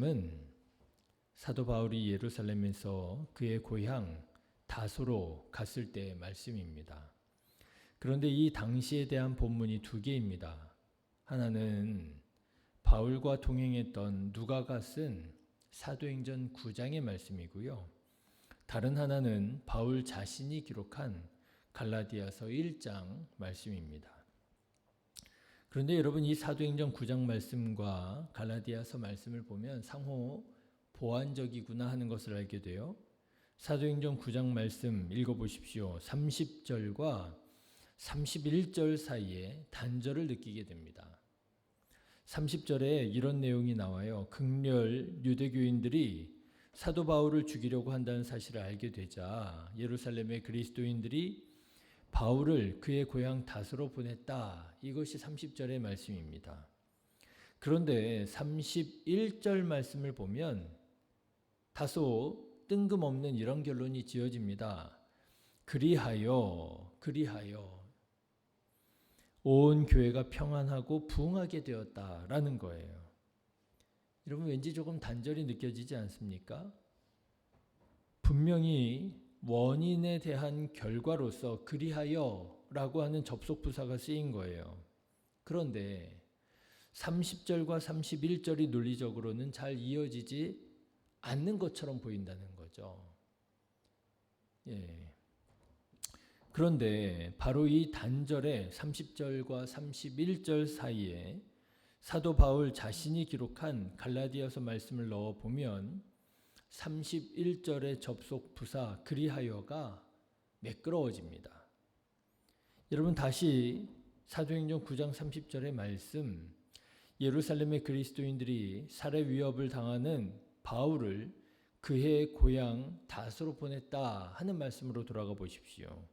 은 사도 바울이 예루살렘에서 그의 고향 다소로 갔을 때의 말씀입니다. 그런데 이 당시에 대한 본문이 두 개입니다. 하나는 바울과 동행했던 누가가 쓴 사도행전 9장의 말씀이고요. 다른 하나는 바울 자신이 기록한 갈라디아서 1장 말씀입니다. 그런데 여러분, 이 사도행전 9장 말씀과 갈라디아서 말씀을 보면 상호 보완적이구나 하는 것을 알게 돼요. 사도행전 9장 말씀 읽어보십시오. 30절과 31절 사이에 단절을 느끼게 됩니다. 30절에 이런 내용이 나와요. 극렬 유대교인들이 사도 바울을 죽이려고 한다는 사실을 알게 되자 예루살렘의 그리스도인들이 바울을 그의 고향 다소로 보냈다. 이것이 30절의 말씀입니다. 그런데 31절 말씀을 보면 다소 뜬금없는 이런 결론이 지어집니다. 그리하여 온 교회가 평안하고 부흥하게 되었다라는 거예요. 여러분, 왠지 조금 단절이 느껴지지 않습니까? 분명히 원인에 대한 결과로서 그리하여라고 하는 접속부사가 쓰인 거예요. 그런데 30절과 31절이 논리적으로는 잘 이어지지 않는 것처럼 보인다는 거죠. 그런데 바로 이 단절의 30절과 31절 사이에 사도 바울 자신이 기록한 갈라디아서 말씀을 넣어보면 31절의 접속 부사 그리하여가 매끄러워집니다. 여러분, 다시 사도행전 9장 30절의 말씀, 예루살렘의 그리스도인들이 살해 위협을 당하는 바울을 그의 고향 다소로 보냈다 하는 말씀으로 돌아가 보십시오.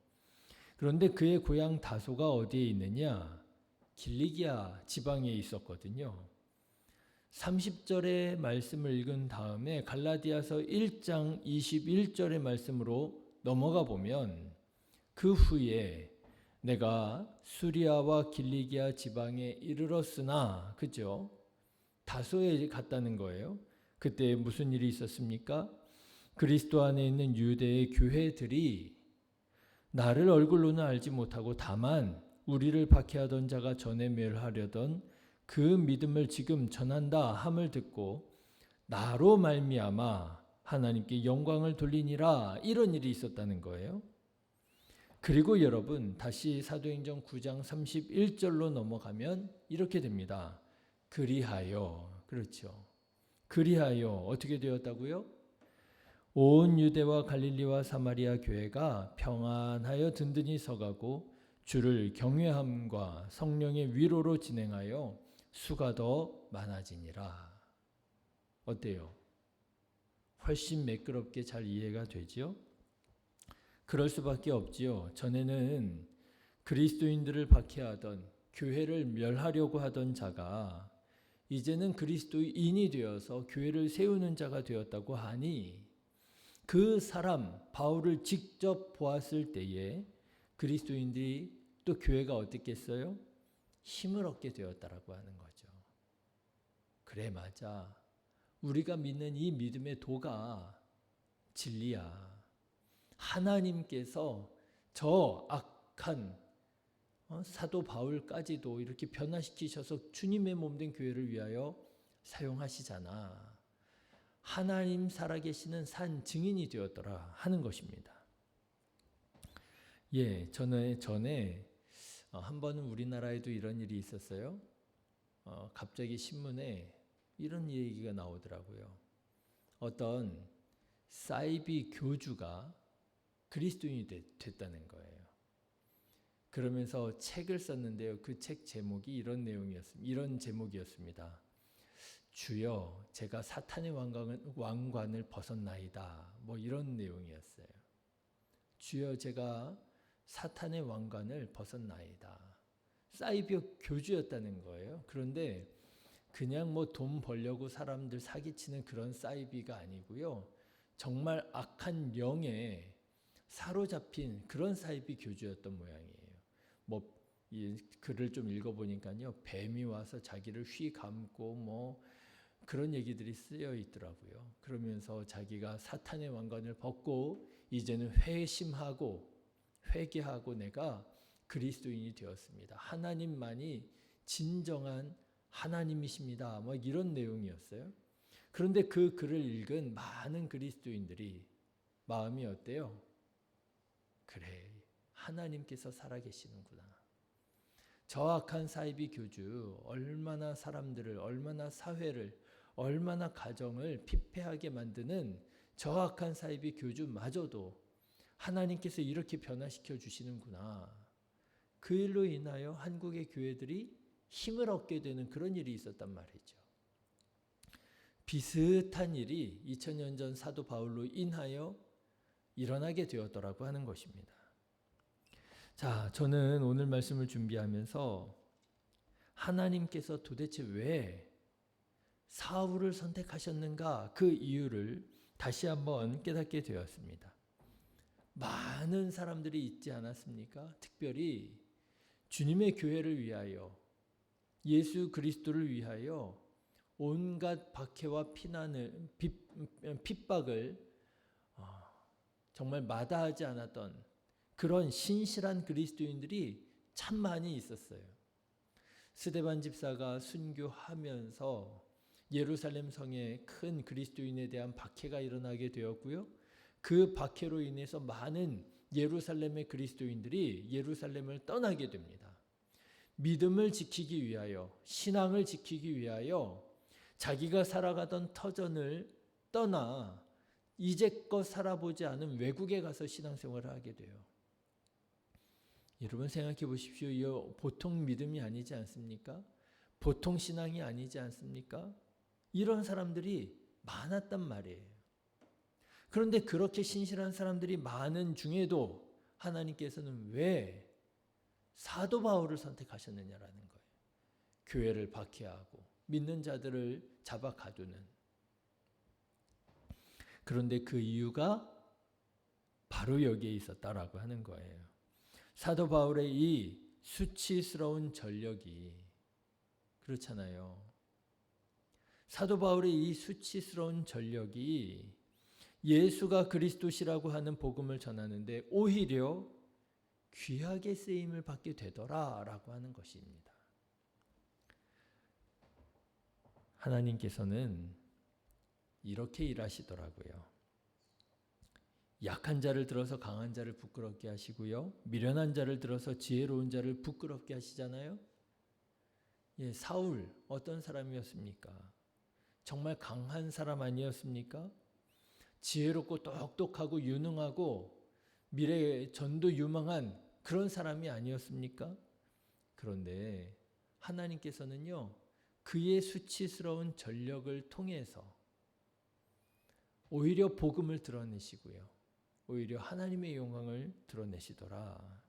그런데 그의 고향 다소가 어디에 있느냐? 길리기아 지방에 있었거든요. 30절의 말씀을 읽은 다음에 갈라디아서 1장 21절의 말씀으로 넘어가 보면 그 후에 내가 수리아와 길리기아 지방에 이르렀으나, 그죠? 다소에 갔다는 거예요. 그때 무슨 일이 있었습니까? 그리스도 안에 있는 유대의 교회들이 나를 얼굴로는 알지 못하고 다만 우리를 박해하던 자가 전에 멸하려던 그 믿음을 지금 전한다 함을 듣고 나로 말미암아 하나님께 영광을 돌리니라, 이런 일이 있었다는 거예요. 그리고 여러분, 다시 사도행전 9장 31절로 넘어가면 이렇게 됩니다. 그리하여, 그렇죠. 그리하여 어떻게 되었다고요? 온 유대와 갈릴리와 사마리아 교회가 평안하여 든든히 서가고 주를 경외함과 성령의 위로로 진행하여 수가 더 많아지니라. 어때요? 훨씬 매끄럽게 잘 이해가 되죠? 그럴 수밖에 없지요. 전에는 그리스도인들을 박해하던, 교회를 멸하려고 하던 자가 이제는 그리스도인이 되어서 교회를 세우는 자가 되었다고 하니 그 사람 바울을 직접 보았을 때에 그리스도인들이 또 교회가 어떻겠어요? 힘을 얻게 되었다라고 하는 거죠. 그래, 맞아. 우리가 믿는 이 믿음의 도가 진리야. 하나님께서 저 악한 사도 바울까지도 이렇게 변화시키셔서 주님의 몸된 교회를 위하여 사용하시잖아. 하나님 살아계시는 산 증인이 되었더라 하는 것입니다. 전에 한 번은 우리나라에도 이런 일이 있었어요. 갑자기 신문에 이런 얘기가 나오더라고요. 어떤 사이비 교주가 그리스도인이 됐다는 거예요. 그러면서 책을 썼는데요. 그 책 제목이 이런 제목이었습니다. 주여, 제가 사탄의 왕관을 벗었나이다. 뭐 이런 내용이었어요. 주여, 제가 사탄의 왕관을 벗었나이다. 사이비 교주였다는 거예요. 그런데 그냥 뭐 돈 벌려고 사람들 사기치는 그런 사이비가 아니고요. 정말 악한 영에 사로잡힌 그런 사이비 교주였던 모양이에요. 이 글을 좀 읽어보니까요. 뱀이 와서 자기를 휘감고 그런 얘기들이 쓰여 있더라고요. 그러면서 자기가 사탄의 왕관을 벗고 이제는 회개하고 내가 그리스도인이 되었습니다. 하나님만이 진정한 하나님이십니다. 뭐 이런 내용이었어요. 그런데 그 글을 읽은 많은 그리스도인들이 마음이 어때요? 그래, 하나님께서 살아계시는구나. 저 악한 사이비 교주 얼마나 사람들을, 얼마나 사회를, 얼마나 가정을 피폐하게 만드는 저 악한 사이비 교주마저도 하나님께서 이렇게 변화시켜 주시는구나. 그 일로 인하여 한국의 교회들이 힘을 얻게 되는 그런 일이 있었단 말이죠. 비슷한 일이 2000년 전 사도 바울로 인하여 일어나게 되었더라고 하는 것입니다. 자, 저는 오늘 말씀을 준비하면서 하나님께서 도대체 왜 사울을 선택하셨는가 그 이유를 다시 한번 깨닫게 되었습니다. 많은 사람들이 있지 않았습니까? 특별히 주님의 교회를 위하여, 예수 그리스도를 위하여 온갖 박해와 핍박을 정말 마다하지 않았던 그런 신실한 그리스도인들이 참 많이 있었어요. 스데반 집사가 순교하면서 예루살렘 성에 큰 그리스도인에 대한 박해가 일어나게 되었고요. 그 박해로 인해서 많은 예루살렘의 그리스도인들이 예루살렘을 떠나게 됩니다. 믿음을 지키기 위하여, 신앙을 지키기 위하여 자기가 살아가던 터전을 떠나 이제껏 살아보지 않은 외국에 가서 신앙생활을 하게 돼요. 여러분 생각해 보십시오. 이 보통 믿음이 아니지 않습니까? 보통 신앙이 아니지 않습니까? 이런 사람들이 많았단 말이에요. 그런데 그렇게 신실한 사람들이 많은 중에도 하나님께서는 왜 사도 바울을 선택하셨느냐라는 거예요. 교회를 박해하고 믿는 자들을 잡아 가두는. 그런데 그 이유가 바로 여기에 있었다라고 하는 거예요. 사도 바울의 이 수치스러운 전력이, 그렇잖아요. 사도 바울의 이 수치스러운 전력이 예수가 그리스도시라고 하는 복음을 전하는데 오히려 귀하게 쓰임을 받게 되더라라고 하는 것입니다. 하나님께서는 이렇게 일하시더라고요. 약한 자를 들어서 강한 자를 부끄럽게 하시고요. 미련한 자를 들어서 지혜로운 자를 부끄럽게 하시잖아요. 예, 사울 어떤 사람이었습니까? 정말 강한 사람 아니었습니까? 지혜롭고 똑똑하고 유능하고 미래 전도 유망한 그런 사람이 아니었습니까? 그런데 하나님께서는요, 그의 수치스러운 전력을 통해서 오히려 복음을 드러내시고요. 오히려 하나님의 영광을 드러내시더라.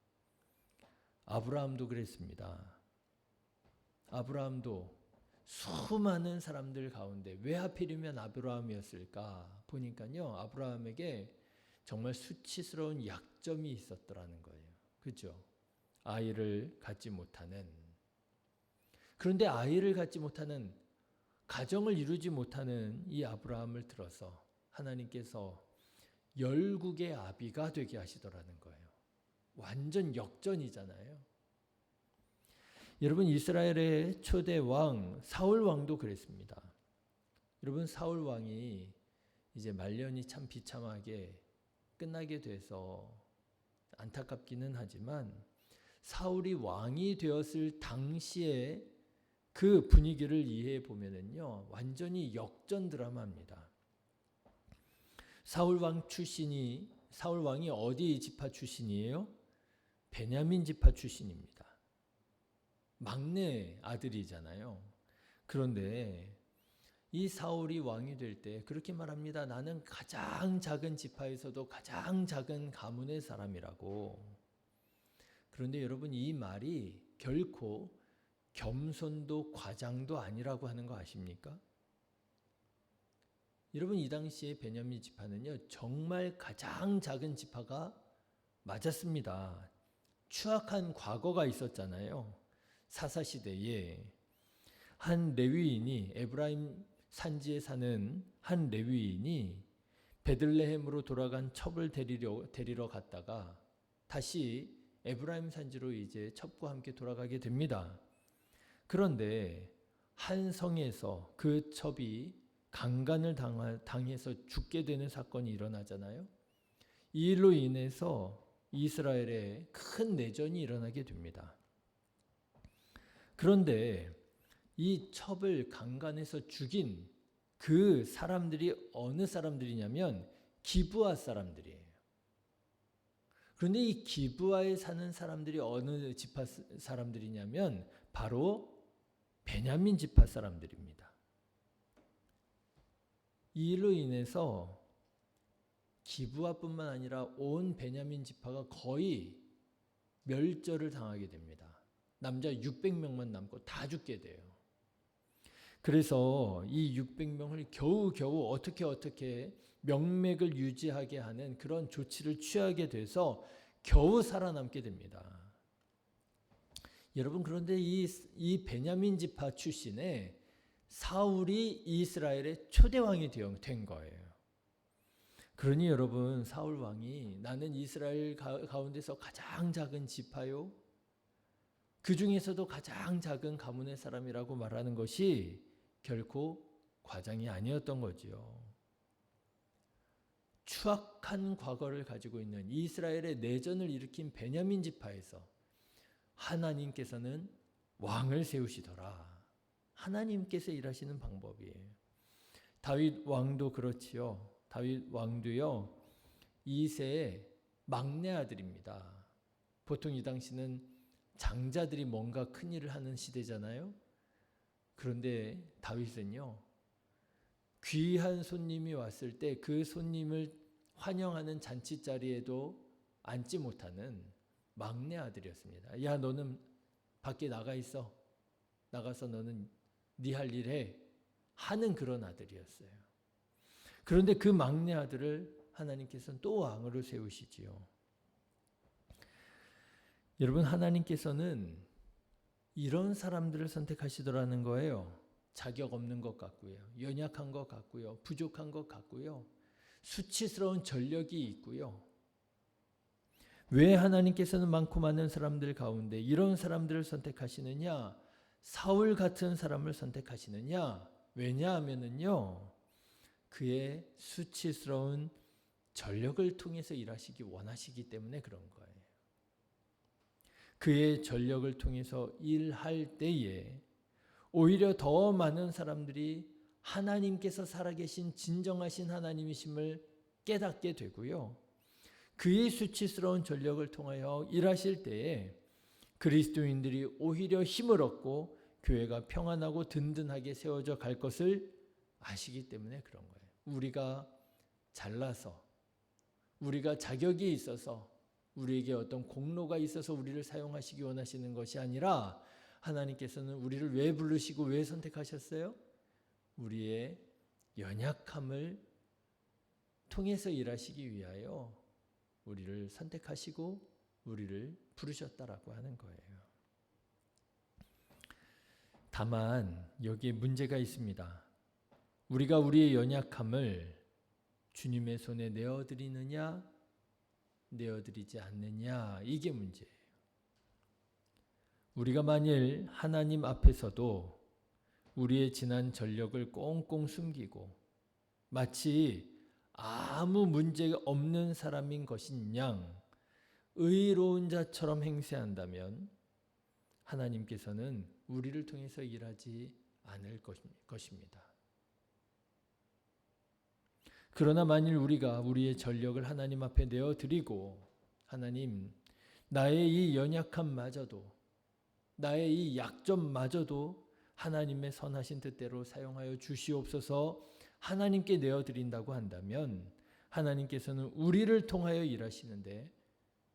아브라함도 그랬습니다. 아브라함도 수많은 사람들 가운데 왜 하필이면 아브라함이었을까 보니까요, 아브라함에게 정말 수치스러운 약점이 있었더라는 거예요. 그렇죠? 아이를 갖지 못하는. 그런데 아이를 갖지 못하는, 가정을 이루지 못하는 이 아브라함을 들어서 하나님께서 열국의 아비가 되게 하시더라는 거예요. 완전 역전이잖아요. 여러분, 이스라엘의 초대 왕 사울 왕도 그랬습니다. 여러분, 사울 왕이 이제 말년이 참 비참하게 끝나게 돼서 안타깝기는 하지만 사울이 왕이 되었을 당시에 그 분위기를 이해해 보면은요, 완전히 역전 드라마입니다. 사울 왕이 어디 지파 출신이에요? 베냐민 지파 출신입니다. 막내 아들이잖아요. 그런데 이 사울이 왕이 될 때 그렇게 말합니다. 나는 가장 작은 지파에서도 가장 작은 가문의 사람이라고. 그런데 여러분, 이 말이 결코 겸손도 과장도 아니라고 하는 거 아십니까? 여러분, 이 당시에 베냐민 지파는요, 정말 가장 작은 지파가 맞았습니다. 추악한 과거가 있었잖아요. 사사시대에 한 레위인이, 에브라임 산지에 사는 한 레위인이 베들레헴으로 돌아간 첩을 데리러 갔다가 다시 에브라임 산지로 이제 첩과 함께 돌아가게 됩니다. 그런데 한 성에서 그 첩이 강간을 당해서 죽게 되는 사건이 일어나잖아요. 이 일로 인해서 이스라엘에 큰 내전이 일어나게 됩니다. 그런데 이 첩을 강간해서 죽인 그 사람들이 어느 사람들이냐면 기브아 사람들이에요. 그런데 이 기브아에 사는 사람들이 어느 지파 사람들이냐면 바로 베냐민 지파 사람들입니다. 이 일로 인해서 기브아뿐만 아니라 온 베냐민 지파가 거의 멸절을 당하게 됩니다. 남자 600명만 남고 다 죽게 돼요. 그래서 이 600명을 겨우겨우 어떻게 명맥을 유지하게 하는 그런 조치를 취하게 돼서 겨우 살아남게 됩니다. 여러분, 그런데 이 베냐민 지파 출신의 사울이 이스라엘의 초대왕이 된 거예요. 그러니 여러분, 사울 왕이 나는 이스라엘 가운데서 가장 작은 지파요, 그 중에서도 가장 작은 가문의 사람이라고 말하는 것이 결코 과장이 아니었던 거지요. 추악한 과거를 가지고 있는 이스라엘의 내전을 일으킨 베냐민 지파에서 하나님께서는 왕을 세우시더라. 하나님께서 일하시는 방법이에요. 다윗 왕도 그렇지요. 다윗 왕도요, 이새의 막내 아들입니다. 보통 이 당시는 장자들이 뭔가 큰일을 하는 시대잖아요. 그런데 다윗은요, 귀한 손님이 왔을 때 그 손님을 환영하는 잔치자리에도 앉지 못하는 막내 아들이었습니다. 야, 너는 밖에 나가 있어. 나가서 너는 네 할 일 해. 하는 그런 아들이었어요. 그런데 그 막내 아들을 하나님께서는 또 왕으로 세우시지요. 여러분, 하나님께서는 이런 사람들을 선택하시더라는 거예요. 자격 없는 것 같고요. 연약한 것 같고요. 부족한 것 같고요. 수치스러운 전력이 있고요. 왜 하나님께서는 많고 많은 사람들 가운데 이런 사람들을 선택하시느냐? 사울 같은 사람을 선택하시느냐? 왜냐하면은요, 그의 수치스러운 전력을 통해서 일하시기 원하시기 때문에 그런 거예요. 그의 전력을 통해서 일할 때에 오히려 더 많은 사람들이 하나님께서 살아계신 진정하신 하나님이심을 깨닫게 되고요. 그의 수치스러운 전력을 통하여 일하실 때에 그리스도인들이 오히려 힘을 얻고 교회가 평안하고 든든하게 세워져 갈 것을 아시기 때문에 그런 거예요. 우리가 잘나서, 우리가 자격이 있어서, 우리에게 어떤 공로가 있어서 우리를 사용하시기 원하시는 것이 아니라 하나님께서는 우리를 왜 부르시고 왜 선택하셨어요? 우리의 연약함을 통해서 일하시기 위하여 우리를 선택하시고 우리를 부르셨다라고 하는 거예요. 다만 여기에 문제가 있습니다. 우리가 우리의 연약함을 주님의 손에 내어드리느냐, 내어드리지 않느냐, 이게 문제예요. 우리가 만일 하나님 앞에서도 우리의 지난 전력을 꽁꽁 숨기고 마치 아무 문제가 없는 사람인 것인 양 의로운 자처럼 행세한다면 하나님께서는 우리를 통해서 일하지 않을 것입니다. 그러나 만일 우리가 우리의 전력을 하나님 앞에 내어드리고 하나님, 나의 이 연약함마저도, 나의 이 약점마저도 하나님의 선하신 뜻대로 사용하여 주시옵소서 하나님께 내어드린다고 한다면 하나님께서는 우리를 통하여 일하시는데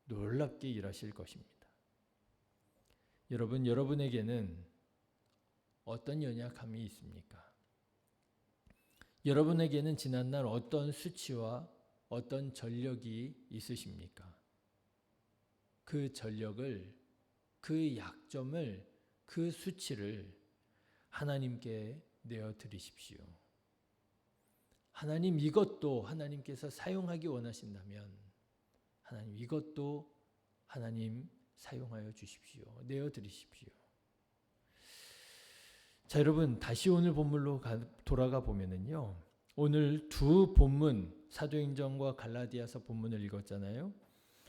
놀랍게 일하실 것입니다. 여러분, 여러분에게는 어떤 연약함이 있습니까? 여러분에게는 지난날 어떤 수치와 어떤 전력이 있으십니까? 그 전력을, 그 약점을, 그 수치를 하나님께 내어드리십시오. 하나님 이것도 하나님께서 사용하기 원하신다면 하나님 이것도 하나님 사용하여 주십시오. 내어드리십시오. 자, 여러분 다시 오늘 본문으로 돌아가 보면은요. 오늘 두 본문 사도행전과 갈라디아서 본문을 읽었잖아요.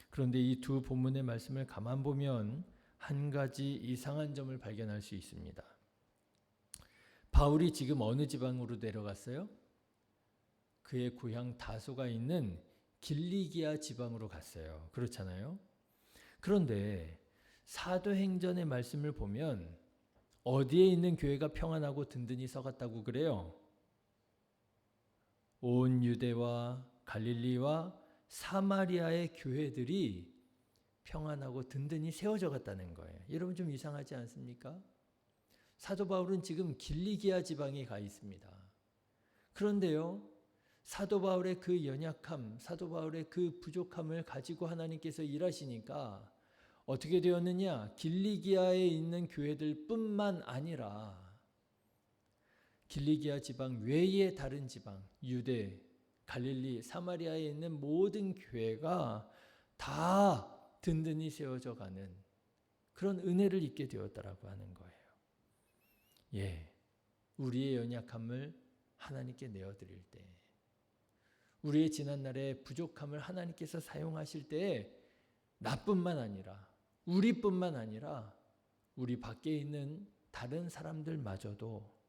그런데 이 두 본문의 말씀을 가만 보면 한 가지 이상한 점을 발견할 수 있습니다. 바울이 지금 어느 지방으로 내려갔어요? 그의 고향 다소가 있는 길리기아 지방으로 갔어요. 그렇잖아요. 그런데 사도행전의 말씀을 보면 어디에 있는 교회가 평안하고 든든히 서갔다고 그래요? 온 유대와 갈릴리와 사마리아의 교회들이 평안하고 든든히 세워져 갔다는 거예요. 여러분 좀 이상하지 않습니까? 사도 바울은 지금 길리기아 지방에 가 있습니다. 그런데요, 사도 바울의 그 연약함, 사도 바울의 그 부족함을 가지고 하나님께서 일하시니까 어떻게 되었느냐? 길리기아에 있는 교회들뿐만 아니라 길리기아 지방 외의 다른 지방, 유대, 갈릴리, 사마리아에 있는 모든 교회가 다 든든히 세워져 가는 그런 은혜를 입게 되었다라고 하는 거예요. 예, 우리의 연약함을 하나님께 내어드릴 때, 우리의 지난날의 부족함을 하나님께서 사용하실 때 나뿐만 아니라 우리뿐만 아니라 우리 밖에 있는 다른 사람들마저도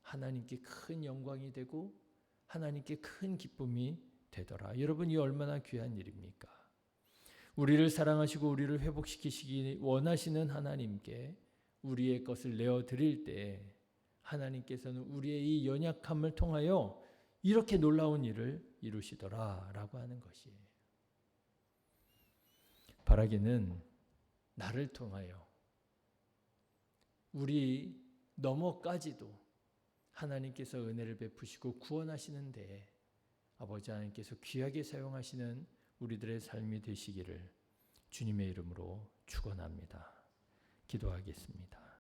하나님께 큰 영광이 되고 하나님께 큰 기쁨이 되더라. 여러분 이 얼마나 귀한 일입니까? 우리를 사랑하시고 우리를 회복시키시기 원하시는 하나님께 우리의 것을 내어드릴 때 하나님께서는 우리의 이 연약함을 통하여 이렇게 놀라운 일을 이루시더라라고 하는 것이에요. 바라기는 나를 통하여 우리 너머까지도 하나님께서 은혜를 베푸시고 구원하시는데 아버지 하나님께서 귀하게 사용하시는 우리들의 삶이 되시기를 주님의 이름으로 축원합니다. 기도하겠습니다.